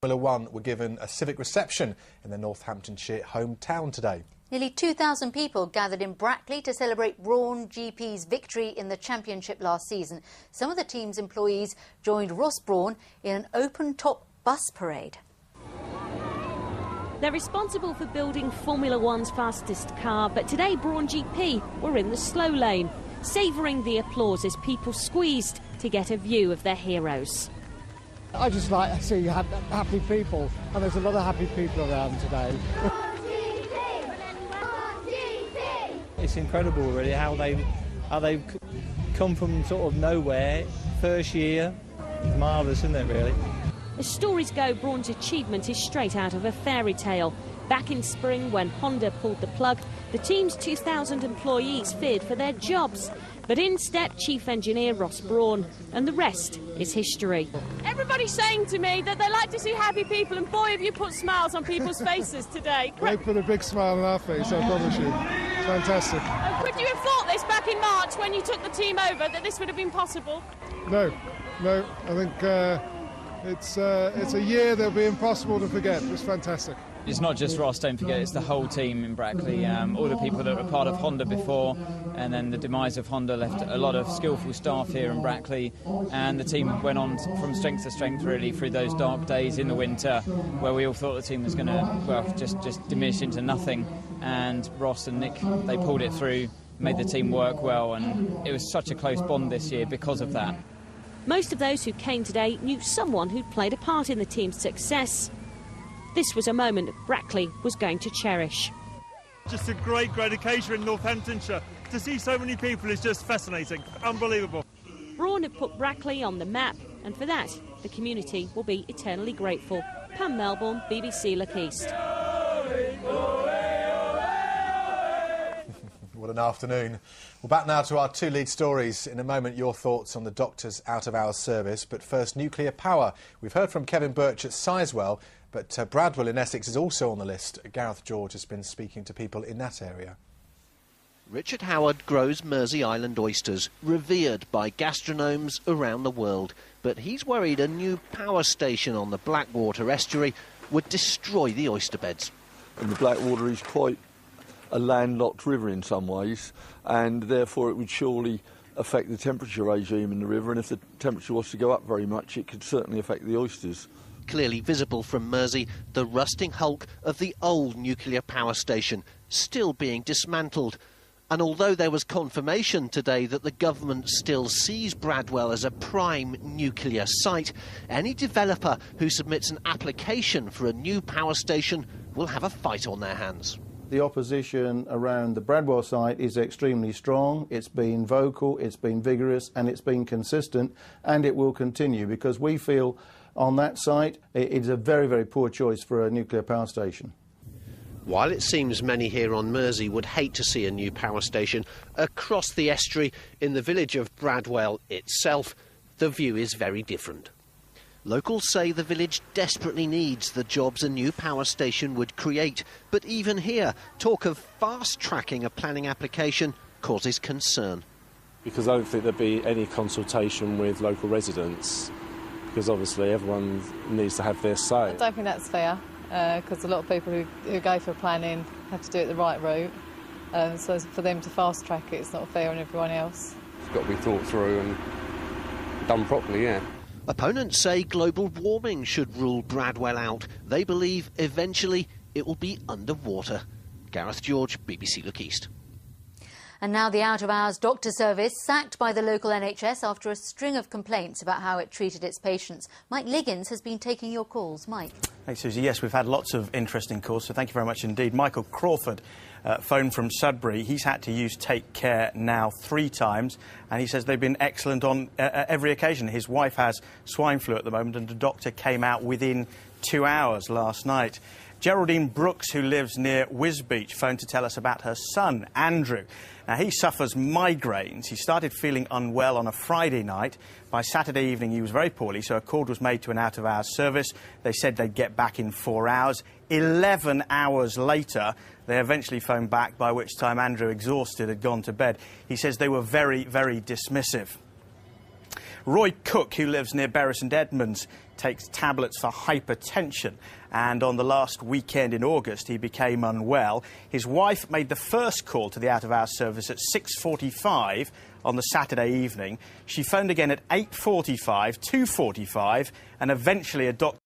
Formula One were given a civic reception in their Northamptonshire hometown today. Nearly 2,000 people gathered in Brackley to celebrate Brawn GP's victory in the championship last season. Some of the team's employees joined Ross Brawn in an open-top bus parade. They're responsible for building Formula One's fastest car, but today Brawn GP were in the slow lane, savouring the applause as people squeezed to get a view of their heroes. I just like to see happy people, and there's a lot of happy people around today. It's incredible, really, how they've come from sort of nowhere, first year. It's marvellous, isn't it, really? As stories go, Brawn's achievement is straight out of a fairy tale. Back in spring, when Honda pulled the plug, the team's 2,000 employees feared for their jobs. But in stepped Chief Engineer Ross Brawn, and the rest is history. Everybody's saying to me that they like to see happy people, and boy, have you put smiles on people's faces today. They put a big smile on our face, I promise you. It's fantastic. Could you have thought this back in March when you took the team over, that this would have been possible? No. I think it's a year that'll be impossible to forget. It was fantastic. It's not just Ross, don't forget, it's the whole team in Brackley, all the people that were part of Honda before, and then the demise of Honda left a lot of skillful staff here in Brackley, and the team went on from strength to strength, really, through those dark days in the winter, where we all thought the team was going to, well, just diminish into nothing, and Ross and Nick, they pulled it through, made the team work well, and it was such a close bond this year because of that. Most of those who came today knew someone who'd played a part in the team's success. This was a moment Brackley was going to cherish. Just a great occasion in Northamptonshire. To see so many people is just fascinating, unbelievable. Brawn have put Brackley on the map, and for that, the community will be eternally grateful. Pam Melbourne, BBC Look East. What an afternoon. Well, back now to our two lead stories. In a moment, your thoughts on the doctor's out-of-hours service. But first, nuclear power. We've heard from Kevin Birch at Sizewell, but Bradwell in Essex is also on the list. Gareth George has been speaking to people in that area. Richard Howard grows Mersey Island oysters, revered by gastronomes around the world. But he's worried a new power station on the Blackwater estuary would destroy the oyster beds. And the Blackwater is quite a landlocked river in some ways, and therefore it would surely affect the temperature regime in the river, and if the temperature was to go up very much, it could certainly affect the oysters. Clearly visible from Mersey, the rusting hulk of the old nuclear power station, still being dismantled. And although there was confirmation today that the government still sees Bradwell as a prime nuclear site, any developer who submits an application for a new power station will have a fight on their hands. The opposition around the Bradwell site is extremely strong. It's been vocal, it's been vigorous, and it's been consistent, and it will continue, because we feel on that site it is a very, very poor choice for a nuclear power station. While it seems many here on Mersey would hate to see a new power station, across the estuary in the village of Bradwell itself, the view is very different. Locals say the village desperately needs the jobs a new power station would create. But even here, talk of fast-tracking a planning application causes concern. Because I don't think there'd be any consultation with local residents, because obviously everyone needs to have their say. I don't think that's fair, because a lot of people who go for planning have to do it the right route. So for them to fast-track it, it's not fair on everyone else. It's got to be thought through and done properly, yeah. Opponents say global warming should rule Bradwell out. They believe eventually it will be underwater. Gareth George, BBC Look East. And now the out-of-hours doctor service, sacked by the local NHS after a string of complaints about how it treated its patients. Mike Liggins has been taking your calls. Mike. Thanks, Susie. Yes, we've had lots of interesting calls, so thank you very much indeed. Michael Crawford phoned from Sudbury. He's had to use Take Care now 3 times, and he says they've been excellent on every occasion. His wife has swine flu at the moment, and the doctor came out within 2 hours last night. Geraldine Brooks, who lives near Wisbeach, phoned to tell us about her son, Andrew. Now, he suffers migraines. He started feeling unwell on a Friday night. By Saturday evening, he was very poorly, so a call was made to an out-of-hours service. They said they'd get back in 4 hours. 11 hours later, they eventually phoned back, by which time Andrew, exhausted, had gone to bed. He says they were very, very dismissive. Roy Cook, who lives near Bury St Edmunds, takes tablets for hypertension. And on the last weekend in August, he became unwell. His wife made the first call to the out-of-hours service at 6:45 on the Saturday evening. She phoned again at 8:45, 2:45, and eventually a doctor